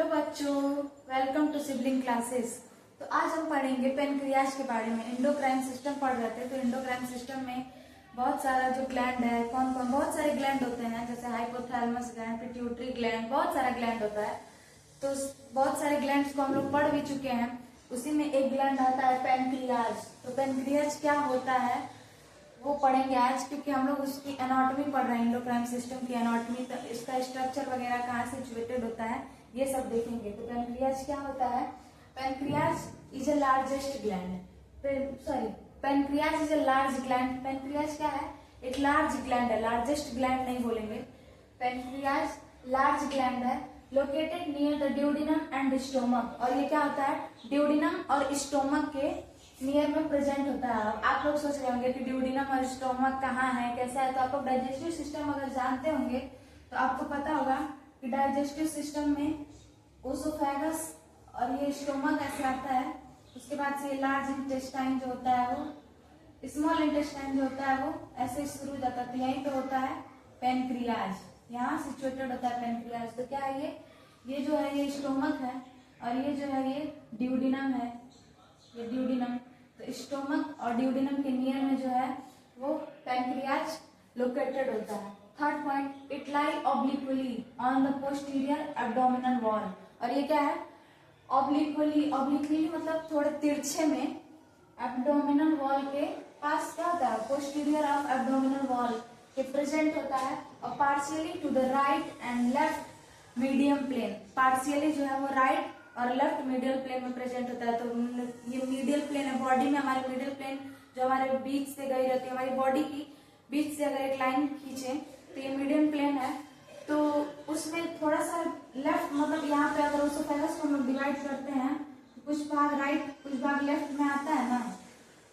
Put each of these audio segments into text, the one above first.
Hello बच्चों, welcome to sibling classes. तो आज हम पढ़ेंगे पेनक्रियाज के बारे में। एंडोक्राइन सिस्टम पढ़ रहे थे, तो एंडोक्राइन सिस्टम में बहुत सारा जो ग्लैंड है, कौन कौन, बहुत सारे ग्लैंड होते हैं, जैसे हाइपोथैलेमस ग्लैंड, पिट्यूटरी ग्लैंड, बहुत सारा ग्लैंड होता है। तो बहुत सारे ग्लैंड्स को हम लोग पढ़ भी चुके हैं। उसी में एक ग्लैंड आता है पेनक्रियाज। तो पेनक्रियाज क्या होता है वो पढ़ेंगे आज, क्योंकि हम लोग उसकी एनाटॉमी पढ़ रहे हैं, एंडोक्राइन सिस्टम की एनाटॉमी। तो इसका स्ट्रक्चर वगैरह कहाँ सिचुएटेड होता है ये सब देखेंगे। तो पेनक्रियाज क्या होता है? Pancreas is a largest gland, pancreas is a large gland. Pancreas क्या है? एक लार्ज ग्लैंड है, लार्जेस्ट ग्लैंड नहीं बोलेंगे। पेनक्रियाज लार्ज ग्लैंड है, located near the duodenum and stomach. और ये क्या होता है? ड्यूडिनम और स्टोमक के नियर में प्रेजेंट होता है। आप लोग सोच रहे होंगे कि ड्यूडिनम और स्टोमक कहाँ है, कैसा है। तो आप लोग डाइजेस्टिव सिस्टम अगर जानते होंगे तो आपको पता होगा कि डाइजेस्टिव सिस्टम में ओसोफेगस और ये स्टोमक ऐसे आता है। उसके बाद से लार्ज इंटेस्टाइन जो होता है वो, स्मॉल इंटेस्टाइन जो होता है वो ऐसे शुरू हो जाता है। तो यहीं पे होता है पेनक्रियाज, यहाँ सिचुएटेड होता है पेनक्रियाज। तो क्या है ये जो है ये स्टोमक है, और ये जो है ये ड्यूडिनम है, ये ड्यूडिनम। तो स्टोमक और ड्यूडिनम के नियर में जो है वो पेनक्रियाज लोकेटेड होता है। Third point, it lie obliquely on the posterior abdominal wall. और ये क्या है? ऑब्लिक्वली, ऑब्लिक्वली मतलब थोड़े तिरछे में, एब्डोमिनल वॉल के पास क्या होता है? पोस्टीरियर ऑफ एब्डोमिनल वॉल के प्रेजेंट होता है। और partially to the right and left medium plane, partially जो है वो राइट और लेफ्ट मीडियल प्लेन में प्रेजेंट होता है। तो ये मीडियल प्लेन है बॉडी में, हमारे मीडियल प्लेन जो हमारे बीच से गई रहती है, हमारी बॉडी की बीच से अगर एक लाइन खींचे तो ये मीडियम प्लेन है। तो उसमें थोड़ा सा लेफ्ट, मतलब यहाँ पे अगर ओसोफेगस को हम लोग डिवाइड करते हैं तो कुछ भाग राइट कुछ भाग लेफ्ट में आता है ना,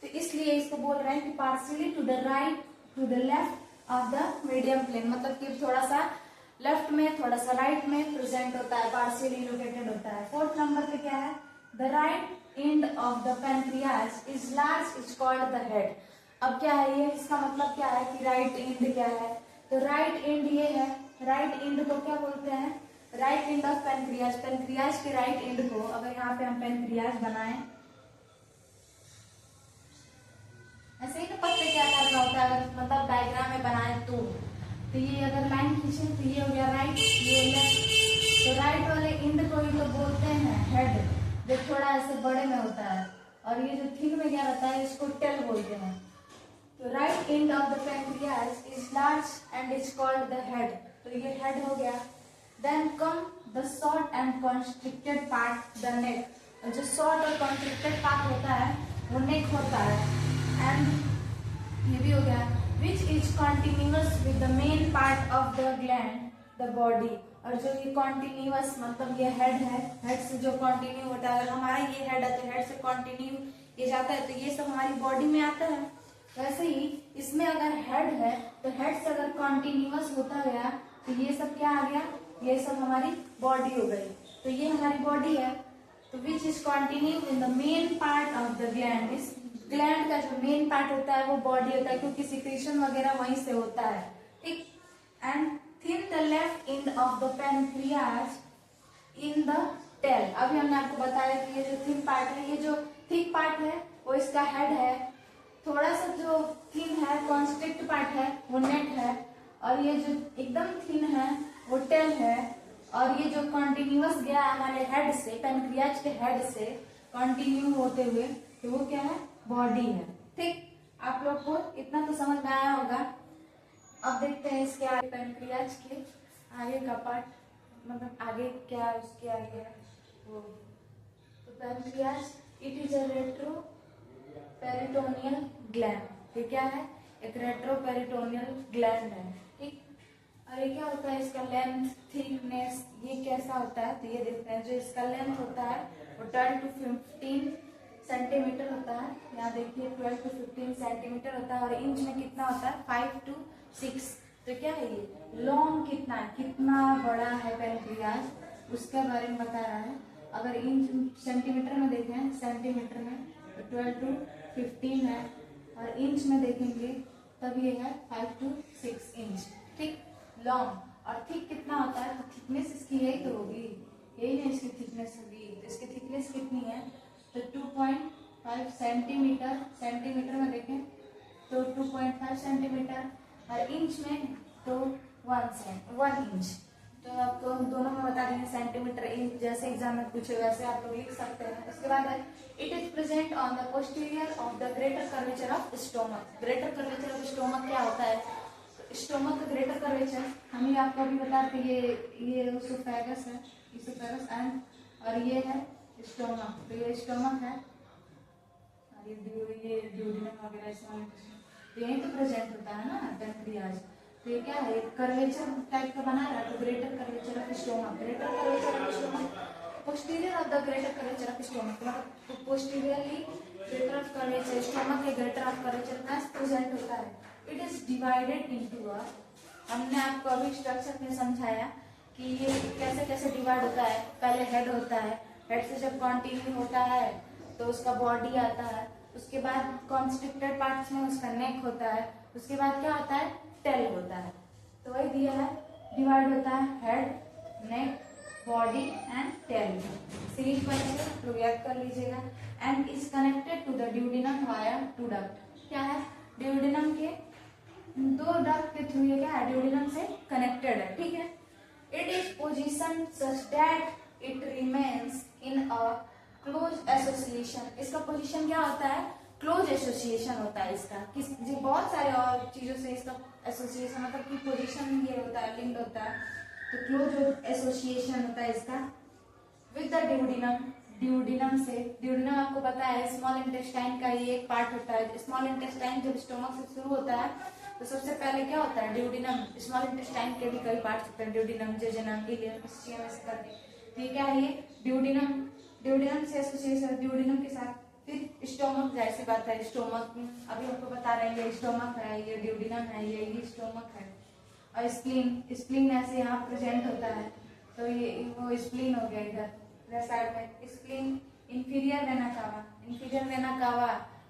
तो इसलिए इसको बोल रहे हैं कि partially to the right to the left of the medium plane, मतलब कि थोड़ा सा लेफ्ट में थोड़ा सा राइट में प्रेजेंट होता है, पार्शियली लोकेटेड होता है। फोर्थ नंबर पे क्या है? The right end of the pancreas is large, is called the head. अब क्या है ये, इसका मतलब क्या है कि राइट एंड क्या है? तो राइट एंड ये है, राइट एंड को क्या बोलते हैं? Right end of pancreas. Pancreas के राइट एंड को अगर यहाँ पे हम पेनक्रियाज बनाए, ऐसे ही तो पत्ते क्या करना होता है, अगर मतलब डायग्राम में बनाए तो ये अगर लाइन खींचे तो ये हो गया राइट, ये लेफ्ट। तो राइट वाले एंड को ही तो बोलते हैं हेड, जो थोड़ा ऐसे बड़े में होता है। और ये जो थिक में क्या रहता है इसको टेल बोलते हैं। तो right end of the pancreas is large and is called the head. तो ये हेड हो गया। Then come the short and constricted part, the neck. और जो शॉर्ट और कॉन्स्ट्रिक्टेड पार्ट होता है वो नेक होता है। एंड ये भी हो गया which is continuous with the main part of the gland, the body। और जो ये continuous मतलब ये हेड है, हेड से जो कंटिन्यू होता है, अगर हमारा ये हेड है तो हेड से कंटिन्यू ये जाता है, तो ये सब हमारी बॉडी में आता है। वैसे ही इसमें अगर हेड है तो हेड से अगर कंटिन्यूअस होता गया तो ये सब क्या आ गया? ये सब हमारी बॉडी हो गई। तो ये हमारी बॉडी है। तो which is continue in the main part of the gland. इस ग्लैंड का जो मेन पार्ट होता है वो बॉडी होता है, क्योंकि सिक्रीशन वगैरह वहीं से होता है, ठीक। And thin the left end of the pancreas in the tail. अभी हमने आपको बताया कि ये जो थिन पार्ट है, ये जो थिक पार्ट है वो इसका हेड है। थोड़ा सा जो थिन है कॉन्स्ट्रिक्ट पार्ट है वो नेक है, और ये जो एकदम थिन है वो टेल है। और ये जो कंटिन्यूअस गया हमारे हेड से, पेनक्रियाज के हेड से कंटिन्यू होते हुए, तो वो क्या है? बॉडी है, ठीक। आप लोग को इतना तो समझ में आया होगा। अब देखते हैं इसके आगे पेनक्रियाज के आगे का पार्ट, मतलब आगे क्या उसके आगे है वो। तो pancreas it is a retro peritoneal gland. ये क्या है? एक रेट्रो पेरिटोनियल ग्लैंड है, ठीक। और ये क्या होता है? इसका लेंथ, थिकनेस ये कैसा होता है? तो ये देखते हैं। जो इसका लेंथ होता है वो 12 to 15 सेंटीमीटर होता है। यहाँ देखिए 12 to 15 सेंटीमीटर होता है। और इंच में कितना होता है? 5 to 6। तो क्या है ये? लॉन्ग कितना है, कितना बड़ा है पेनक्रियाज, उसके बारे में बता रहा है। अगर इंच सेंटीमीटर में देखें, सेंटीमीटर में तो 12 to 15 है, और इंच में देखेंगे तब ये है 5 to 6 इंच, ठीक। लॉन्ग और थिक कितना होता है? तो थिकनेस इसकी यही तो होगी, यही है इसकी थिकनेस होगी। तो इसकी थिकनेस कितनी है, तो 2.5 सेंटीमीटर में देखें तो 2.5 सेंटीमीटर, और इंच में तो 1 इंच। तो आपको दोनों में बता देंगे सेंटीमीटर इंच, जैसे एग्जाम में पूछे वैसे आप लोग लिख सकते हैं। इसके बाद है it is present on the posterior of the greater curvature of stomach. Greater curvature of stomach क्या होता है, स्टोमक का ग्रेटर कर्वेचर हम ही आपको अभी बताते, ये इसोफेगस है, इसोफेगस एंड, और ये है स्टोमक। तो ये स्टोमक है और ये ड्यूडेनम वगैरह इसमें यही तो प्रेजेंट होता है ना पेनक्रियाज। तो ये क्या है, कर्वेचर टाइप का बना रहा है। तो greater curvature of stomach, greater curvature of stomach, posterior of the greater curvature of stomach, मतलब posteriorly greater of curvature, stomach के ग्रेटर ऑफ कर्वेचर का प्रेजेंट होता है। It is divided into a, हमने आपको अभी स्ट्रक्चर में समझाया कि ये कैसे कैसे डिवाइड होता है। पहले हेड होता है, हेड से जब कंटिन्यू होता है तो उसका बॉडी आता है, उसके बाद कॉन्स्ट्रिक्टेड पार्ट्स में उसका नेक होता है, उसके बाद क्या होता है, टेल होता है। तो वही दिया है, डिवाइड होता है head, neck, body and tail. Series बनेगा तो याद कर लीजिएगा। End is connected to the duodenum via two duct. क्या है, ड्यूडेनम के 2 डक्ट के थ्रू ये क्या है, ड्यूडेनम से कनेक्टेड है, ठीक है। It is position such that it remains in a close association. इसका पोजीशन क्या होता है, क्लोज एसोसिएशन होता है इसका, किस जी बहुत सारे और चीजों से इसका एसोसिएशन, मतलब कि पोजीशन ये होता है, लिंक्ड होता है। तो क्लोज एसोसिएशन होता है इसका विद द ड्यूडेनम, ड्यूडेनम से। ड्यूडेनम आपको पता है स्मॉल इंटेस्टाइन का ये एक पार्ट होता है। स्मॉल इंटेस्टाइन जब स्टोमक से शुरू होता है तो सबसे पहले क्या होता है, ड्यूडेनम। स्मॉल इंटेस्टाइन के भी कई पार्ट होते हैं, ड्यूडेनम, जेजुनम, इलियम, इस्चियम ऐसे करके। तो ये क्या है, ये ड्यूडेनम, ड्यूडेनम से एसोसिएशन, ड्यूडेनम के साथ। फिर स्टोमक, जाहिर सी बात है स्टोमक अभी हमको बता रहे हैं, ये स्टोमक है, ये ड्यूडेनम है, ये स्टोमक है। और स्प्लीन, स्प्लीन ऐसे यहाँ प्रेजेंट होता है। तो ये वो स्प्लीन हो गया इधर साइड में। स्प्लीन, इंफीरियर वेना कावा, इंफीरियर वेना कावा,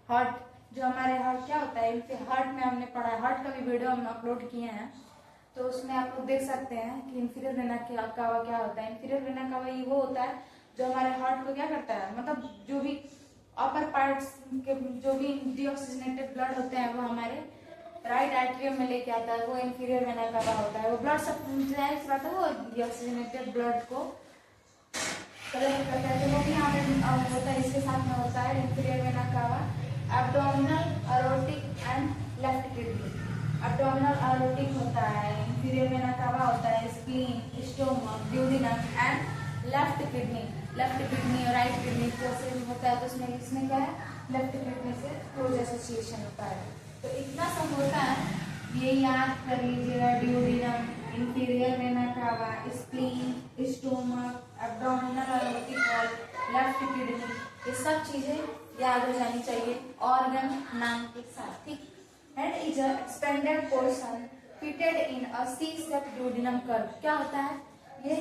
हार्ट, जो हमारे हार्ट क्या होता है, हार्ट में हमने पढ़ा है, हार्ट का भी वीडियो हमने अपलोड किए हैं, तो उसमें आप लोग देख सकते हैं कि इंफीरियर वेना कावा क्या होता है। इंफीरियर वेना कावा ये वो होता है जो हमारे हार्ट को क्या करता है, मतलब जो भी अपर पार्ट्स के जो भी डीऑक्सीजनेटेड ब्लड होते हैं वो हमारे राइट एट्रियम में लेके आता है, वो इंफीरियर वेना कावा होता है। वो ब्लड सब वो डीऑक्सीजनेटेड ब्लड को कलेक्ट करता है, तो वो भी हमें होता है, इसके साथ में होता है inferior vena cava. Abdominal, aortic and left kidney. Abdominal aortic होता है, इंफीरियर वेना कावा होता है, spleen, stomach, duodenum and left kidney. Left kidney और राइट किडनी जैसे होता है, तो उसमें इसमें क्या है, लेफ्ट किडनी से क्लोज एसोसिएशन होता है। तो इतना सब होता है, ये याद कर लीजिएगा। Duodenum, inferior vena cava, spleen, stomach, abdominal aortic wall, left kidney, ये सब चीजें याद हो जानी चाहिए ऑर्गन नाम के साथ, ठीक। Head is a expanded portion fitted in a C shape duodenum curve. क्या होता है, ये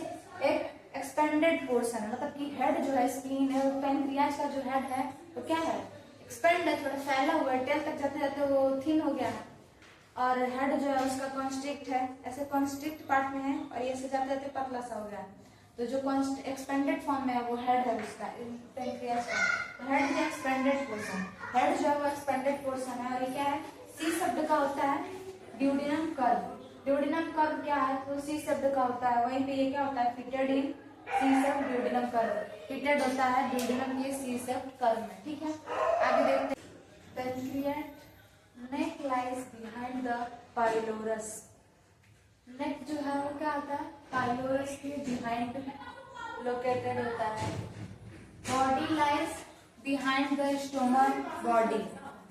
एक एक्सपेंडेड पोर्शन है, मतलब कि हेड जो है, स्प्लीन है, पैनक्रियाज का जो हेड है वो क्या है, एक्सपेंड है, थोड़ा फैला हुआ है, टेल तक जाते जाते वो थिन हो गया है। और हेड जो है उसका कॉन्स्ट्रिक्ट है, ऐसे कॉन्स्ट्रिक्ट पार्ट में है, और ये से जाते जाते पतला सा हो गया है। तो जो एक्सपेंडेड फॉर्म में है वो हेड है उसका, पैनक्रियाज का। तो head is expanded portion, head जो है वो एक्सपेंडेड पोर्शन है। और ये क्या है, सी शब्द का होता है ड्यूडेनम कर्व। ड्यूडेनम कर्व क्या है, तो सी शब्द का होता है, वहीं पे ये क्या होता है, fitted in C shape duodenum curve, fitted होता है ड्यूडेनम के सी शेप कर्व में, ठीक है। आगे देखते हैं, पेनक्रियाट नेक लाइज बिहाइंड द पाइलोरस। नेक जो है वो क्या होता है, पाइलोरस के बिहाइंड लोकेटेड होता है। Body lies behind the stomach body.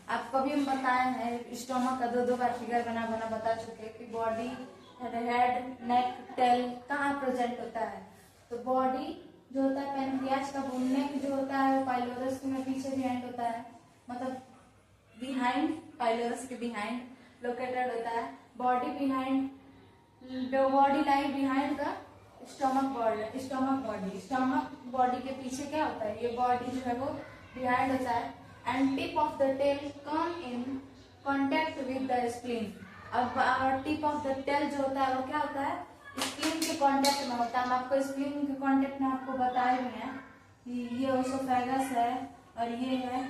आपको भी हम बताए हैं, स्टोमक का 2 बार फिगर बना बता चुके कि बॉडी, हेड, नेक, टेल कहाँ प्रेजेंट होता है। तो बॉडी जो होता है पैनक्रियाज का, नेक जो होता है वो पाइलोरस में पीछे बिहाइंड होता है, मतलब बिहाइंड, पाइलोरस के बिहाइंड लोकेटेड होता है। Body behind, body lie behind the stomach body, stomach body के पीछे क्या होता है, ये बॉडी जो है वो बिहाइंड होता है। End tip of the tail come in contact with the spleen. अब टिप ऑफ द टेल जो होता है वो क्या होता है, स्प्लीन के कांटेक्ट में होता है। हम आपको स्प्लीन के कांटेक्ट में आपको बताए हुए हैं कि ये ओसोफेगस है और ये है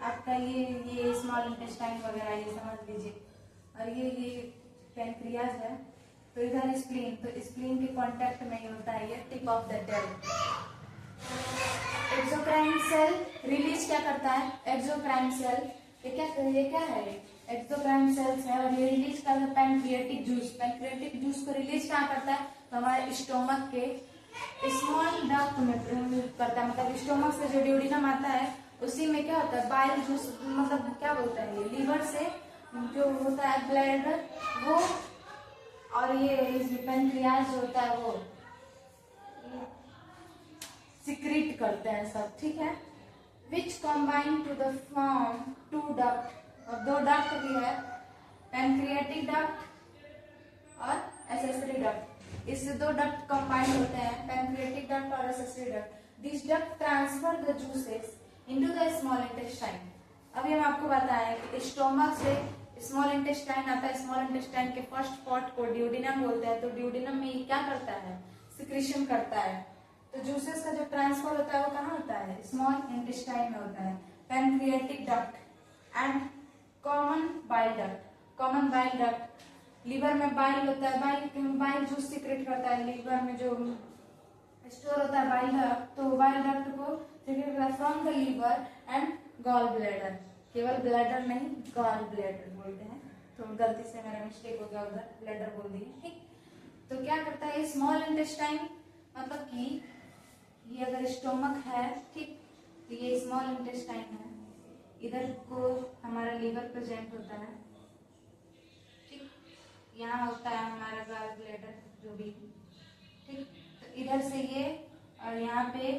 आपका ये स्मॉल इंटेस्टाइन वगैरह, ये समझ लीजिए। और ये पैनक्रियाज है। तो इधर स्प्लीन, तो स्प्लीन के कांटेक्ट में ही होता है ये tip of the tongue. Exocrine cell release क्या करता है? एक्सोक्राइन सेल ये क्या है? एक्सोक्राइन सेल्स है और ये रिलीज करता है पैनक्रियाटिक जूस। पैनक्रियाटिक जूस को रिलीज कहाँ करता है? तो हमारे स्टोमक के स्मॉल डक्ट में करता है। मतलब स्टोमक से जो ड्यूडिनम आता है उसी में क्या होता है? बाइल जूस, मतलब क्या बोलता है, ये लीवर से जो होता है ब्लैडर वो, और ये पैनक्रियाज जो होता है वो सिक्रीट करते हैं सब, ठीक है। Which combine to the form two duct, और दो डक्ट भी है, पैनक्रियाटिक डक्ट और एसेसरी डक्ट। इससे दो डक्ट कॉम्बाइन होते हैं, पैनक्रियाटिक डक्ट और accessory duct. This duct transfer the juices into the small intestine. अभी हम आपको बताएं कि स्टोमक से स्मॉल इंटेस्टाइन आता है। स्मॉल इंटेस्टाइन के फर्स्ट पार्ट को ड्यूडिनम बोलते हैं। तो ड्यूडिनम में ये क्या करता है? सिक्रीशन करता है। तो जूसेस का जो ट्रांसफर होता है वो कहाँ होता है? स्मॉल इंटेस्टाइन में होता है। Pancreatic duct and common bile duct. Common bile duct, liver में बाइल होता है, बाइल जूस सीक्रेट करता है। लीवर में जो स्टोर होता है बाइल डक्ट, तो बाइल डक्ट को सीक्रेट करता है from the liver and gall bladder. केवल ब्लैडर नहीं, गॉल ब्लैडर बोलते हैं। तो गलती से मेरा मिस्टेक हो गया, उधर ब्लैडर बोल दी, ठीक। तो क्या करता है स्मॉल इंटेस्टाइन, मतलब कि ये अगर स्टोमक है, ठीक, तो ये स्मॉल इंटेस्टाइन है। इधर को हमारा लीवर प्रेजेंट होता है, ठीक। यहाँ होता है हमारा गॉल ब्लैडर जो भी, ठीक। तो इधर से ये, और यहाँ पे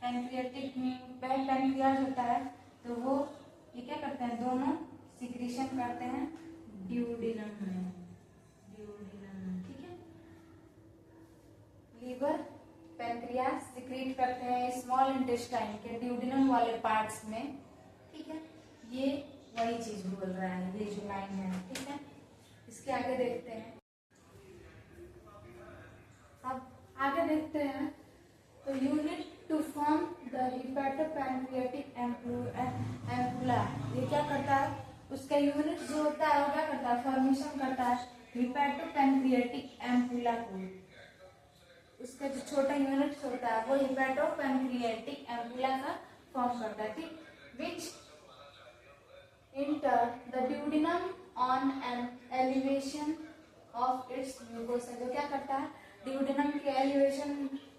पैनक्रियाज होता है। तो वो ये क्या करते हैं? दोनों सिक्रीशन करते हैं ड्यूडिनम में, ठीक है। लीवर पैनक्रियाज सिक्रीट करते हैं स्मॉल इंटेस्टाइन के ड्यूडिनम वाले पार्ट्स में, ठीक है। ये वही चीज बोल रहा है, ये जो लाइन है, ठीक है। इसके आगे देखते हैं। अब आगे देखते हैं। तो unit to form the hepatopancreatic ampulla, ये क्या करता है? उसका यूनिट जो होता है वो क्या करता है? फॉर्मेशन करता है हिपैटोपैनक्रियाटिक एम्पुला को। उसका जो छोटा यूनिट होता है वो हिपैटोपैनक्रियाटिक एम्पुला का फॉर्म करता है, ठीक। Which enter the duodenum on an elevation of its mucosa. जो क्या करता है? ड्यूडिनम के एलिवेशन,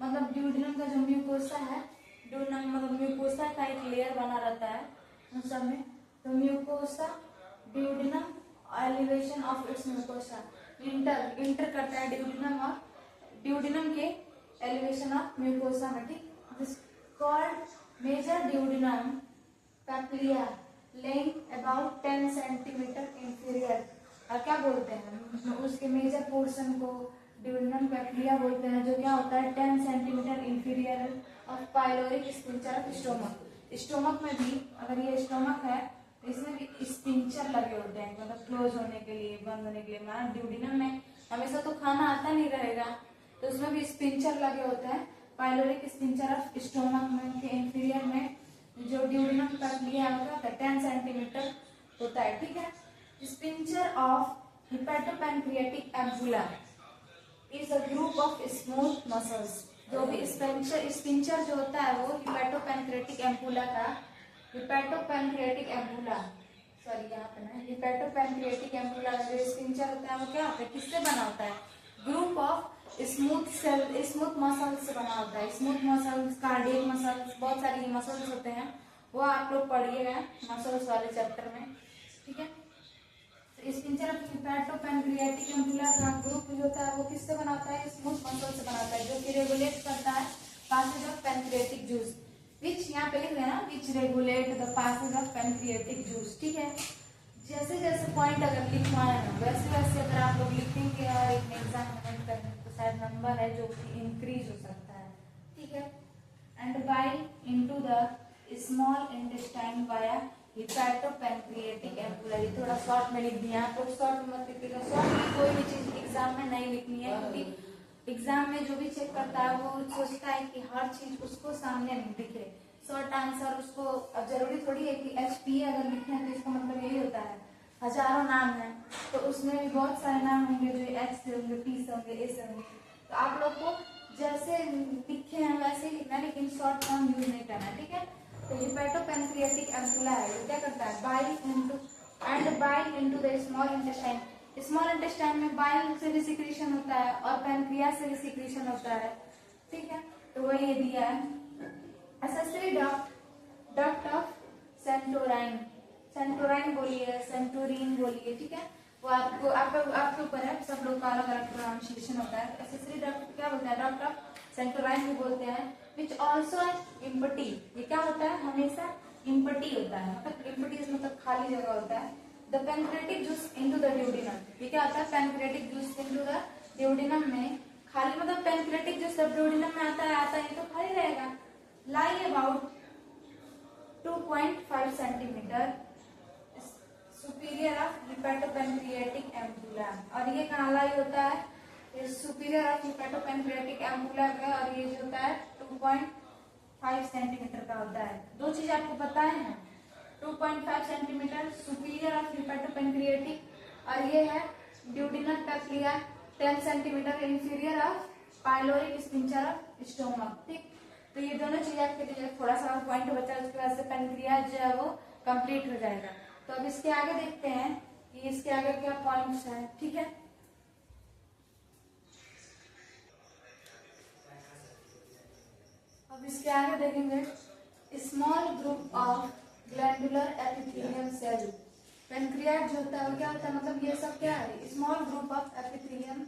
मतलब ड्यूडिनम का जो म्यूकोसा है, ड्यूडिनम मतलब म्यूकोसा का एक लेयर बना रहता है उन सब में। तो mucosa duodenum elevation of its mucosa, enter करता है ड्यूडिनम के एलिवेशन ऑफ म्यूकोसा में, ठीक। This called major duodenum papilla length about 10 centimetre inferior. और क्या बोलते हैं? उसके मेजर पोर्शन को ड्यूडिनम पैपिलिया बोलते हैं, जो क्या होता है 10 centimetre inferior of pyloric sphincter of stomach. Stomach में भी, अगर ये स्टोमक है तो इसमें भी स्पिंचर लगे होते हैं, मतलब क्लोज होने के लिए, बंद होने के लिए। हमारा ड्यूडिनम में हमेशा तो खाना आता नहीं रहेगा, तो उसमें भी स्पिंचर लगे होते हैं। पाइलोरिक स्पिंचर ऑफ स्टोमक में के इंफीरियर में जो ड्यूडिनम पैपिलिया होता है 10 सेंटीमीटर होता है, ठीक है। Sphincter of hepatopancreatic ampulla is a group of smooth muscles. जो भी स्पिंचर जो होता है वो हिपैटोपैनक्रियाटिक एम्पुला का, हिपैटोपैनक्रियाटिक एम्पुला का जो स्पिंचर होता है वो क्या होता है? किससे बना होता है? ग्रुप ऑफ स्मूथ मसल्स से बना होता है। स्मूथ मसल्स, कार्डियक मसल्स, बहुत सारी मसल्स होते हैं, वो आप लोग पढ़िएगा मसल्स वाले चैप्टर में, ठीक है। स्पिंचर ऑफ हिपैटोपैनक्रियाटिक एम्पुला का ग्रुप जो होता है वो किससे बनाता है? स्मूथ मसल से बनाता है, जो कि रेगुलेट करता है passage of pancreatic juice. Which यहाँ पे लिख देना, which regulate the passage of pancreatic juice, ठीक है। जैसे जैसे पॉइंट अगर लिखवाए ना वैसे वैसे अगर आप लोग लिखेंगे और एक एग्जाम अटेंड करेंगे तो शायद नंबर है जो कि इंक्रीज हो सकता है, ठीक है। And bile into the small intestine via hepatopancreatic ampulla. ये थोड़ा शॉर्ट में लिख दिया, आप लोग शॉर्ट में मत लिखिएगा। शॉर्ट में कोई भी चीज एग्जाम में नहीं लिखनी है, क्योंकि एग्जाम में जो भी चेक करता है वो सोचता है कि हर चीज उसको सामने में दिखे, शॉर्ट आंसर उसको। अब जरूरी थोड़ी है कि HP अगर लिखे हैं तो इसका मतलब यही होता है हजारों नाम है, तो उसमें भी बहुत सारे नाम होंगे जो H से होंगे, P से होंगे, A से होंगे। तो आप लोग को जैसे लिखे हैं वैसे ही लिखना है, लेकिन शॉर्ट फॉर्म यूज नहीं करना है, ठीक है। तो हिपैटोपैनक्रियाटिक एम्पुला है, ये क्या करता है, bile into the small intestine. Small intestine में बाइल से भी सिक्रीशन होता है और पैनक्रियास से भी सिक्रीशन होता है, ठीक है। तो वही ये दिया है। एक्सेसरी डक्ट ऑफ सेंटोराइन, सेंटोराइन बोलिए, सेंटोरिन बोलिए, ठीक है। वो आपके ऊपर है, सब लोग का अलग अलग प्रोनाउंसिएशन होता है। एक्सेसरी डक्ट क्या बोलते हैं, डक्ट ऑफ सेंटोराइन भी बोलते हैं। विच ऑल्सो इम्पटी, ये क्या होता है, हमेशा इम्पटी होता है, मतलब इम्पटी मतलब खाली जगह होता है। The pancreatic juice into the duodenum, ये क्या होता है, pancreatic juice into the duodenum में खाली, मतलब पैनक्रियाटिक जूस जब ड्यूडिनम में आता है तो खाली रहेगा। Lie about 2.5 centimetre superior of hepatopancreatic ampulla. और ये कहाँ लाई होता है, ये सुपीरियर ऑफ हिपैटोपैनक्रियाटिक एम्पुला में, और ये जो होता है 2.5 सेंटीमीटर का होता है। दो चीज आपको पता है, 2.5 सेंटीमीटर सुपीरियर ऑफ हिपैटोपैनक्रियाटिक, और ये है duodenal papilla 10 centimetre inferior of pyloric sphincter of stomach, ठीक। तो ये दोनों चीज आपके लिए थोड़ा सा पॉइंट बचा, उसके बाद से पैनक्रियाज जो है वो कंप्लीट हो जाएगा। तो अब इसके आगे देखते हैं कि इसके आगे क्या पॉइंट्स हैं, ठीक है। अब इसके आगे देखेंगे small group of glandular epithelium cell. Pancreas जो होता है वो क्या होता है, मतलब ये सब क्या है, small group of epithelium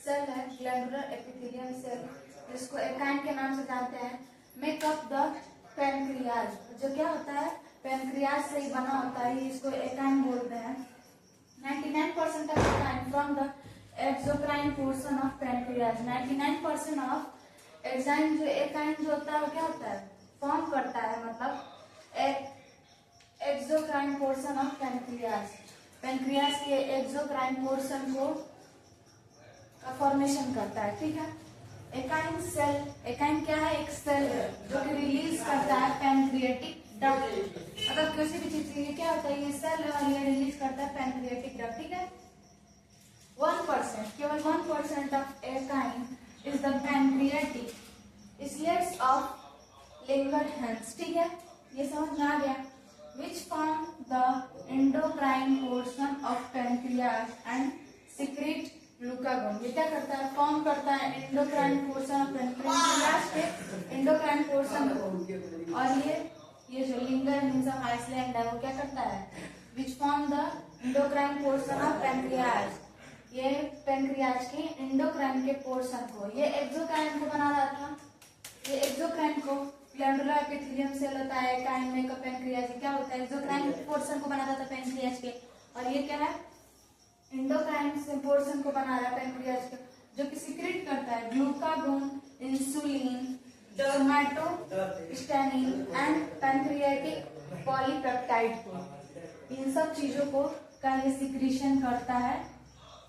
cell है, ग्लैंडुलर एपिथेलियम सेल, जिसको एकाइन के नाम से जानते हैं। मेक अप द पैनक्रियाज, जो क्या होता है, पैनक्रियाज से ही बना होता है, इसको एकाइन बोलते हैं। 99% of acini from the exocrine portion of pancreas. 99% of enzyme जो एकाइन जो होता है वो क्या होता है, फॉर्म करता है, मतलब exocrine portion of pancreas, pancreas के एक्सोक्राइन पोर्शन को फॉर्मेशन करता है, ठीक है। एकाइन सेल, एकाइन क्या है, एक सेल है जो कि रिलीज करता है पैनक्रियाटिक डक्ट। अगर किसी भी चीज ये क्या होता है, ये सेल है और ये रिलीज करता है पैनक्रियाटिक डक्ट, ठीक है। 1%, केवल 1% of acini is the pancreatic islets of Langerhans, ठीक है, ये समझ में आ गया। Which form the endocrine portion of pancreas and secrete glucagon. ये क्या करता है, फॉर्म करता है एंडोक्राइन पोर्शन ऑफ पैनक्रियाज के एंडोक्राइन पोर्शन को, और ये जो लिंगर मींस ऑफ आइसलैंड है वो क्या करता है, विच form the endocrine portion of pancreas, ये पैनक्रियाज के एंडोक्राइन के पोर्शन को, ये एक्सोक्राइन को बना रहा था, ये एक्सोक्राइन को ग्लैंडुलर एपिथेलियम सेल होता है, एकाइन में का पैनक्रियाज क्या होता है, एक्सोक्राइन पोर्शन को बनाता था पैनक्रियाज के, और ये क्या है, एंडोक्राइन पोर्शन को बना रहा है पैनक्रियाज का, जो कि सिक्रेट करता है glucagon, insulin, somatostatin and pancreatic polypeptide को। इन सब चीजों को का ये सिक्रीशन करता है,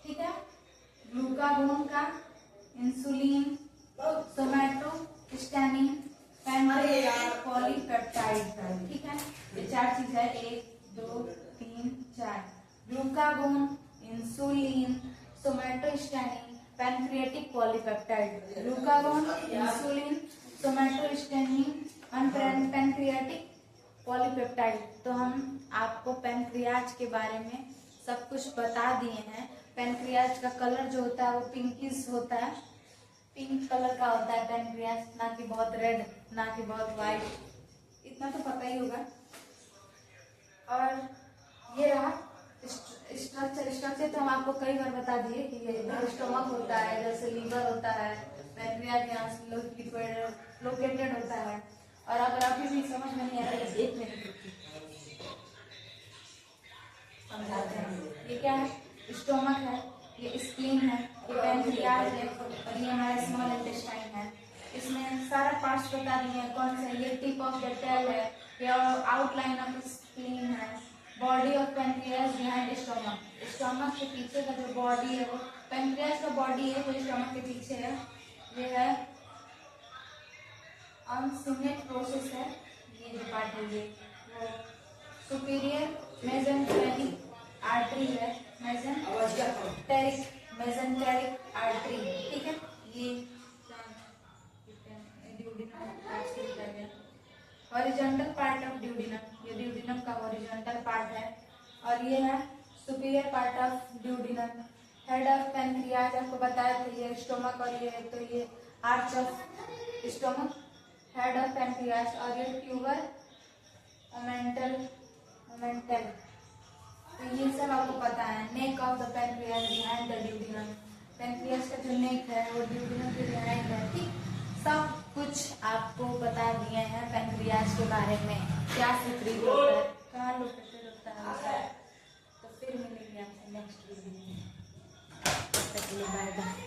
ठीक है, ग्लूकागोन का, इंसुलिन, सोमैटोस्टेनिन, पैनक्रियाटिक पॉलीपेप्टाइड का, ठीक है। ये चार चीज है, 1 2 3 4, glucagon, insulin, somatostatin, pancreatic polypeptide, glucagon, insulin, somatostatin और पैनक्रियाटिक पॉलीपेप्टाइड। तो हम आपको पैनक्रियाज के बारे में सब कुछ बता दिए हैं। पैनक्रियाज का कलर जो होता है वो पिंकिश होता है, पिंक कलर का होता है पैनक्रियाज, ना कि बहुत रेड, ना कि बहुत व्हाइट, इतना तो पता ही होगा। और ये रहा स्ट्रक्चर तो हम आपको कई बार बता दिए कि ये स्टोमक होता है, जैसे लीवर होता है, पैनक्रियाज यहाँ से लोकेटेड होता है। और अगर अभी भी समझ में नहीं आ रहा है, 1 मिनट समझाते हैं। ये क्या है, स्टोमक है, ये स्प्लीन है, ये पैनक्रियाज है, और ये हमारा स्मॉल इंटेस्टाइन है। इसमें सारा पार्ट्स बता दिए हैं, कौन सा, ये टिप ऑफ द टेल है, ये आउटलाइन ऑफ स्प्लीन है। Body of pancreas behind stomach, stomach के पीछे का जो बॉडी है वो पेनक्रियास का बॉडी है, वो स्टोमक के पीछे है। ये है अनसिग्नेट प्रोसेस है, ये जो पार्ट है ये वो सुपीरियर मेसेंटेरिक आर्टरी है, मेसेंटेरिक आर्टरी, ठीक है। ये हॉरिजॉन्टल पार्ट ऑफ ड्यूडिनम, ये ड्यूडिनम का हॉरिजॉन्टल पार्ट है। और ये है superior part of duodenum. Head of pancreas आपको बताया था, ये स्टोमक और ये तो ये arch of stomach, head of pancreas. और ये ट्यूबर ओमेंटल, तो ये सब आपको पता है। Neck of the pancreas behind the duodenum, pancreas का जो नेक है वो ड्यूडिनम के बिहाइंड है, ठीक। सब कुछ आपको बता दिए हैं पेनक्रियाज के बारे में, क्या सिक्रीट होता है, कहाँ लोकेटेड होता है। तो फिर मिलेंगे आपसे नेक्स्ट वीडियो में, तब तक के लिए बाय बाय।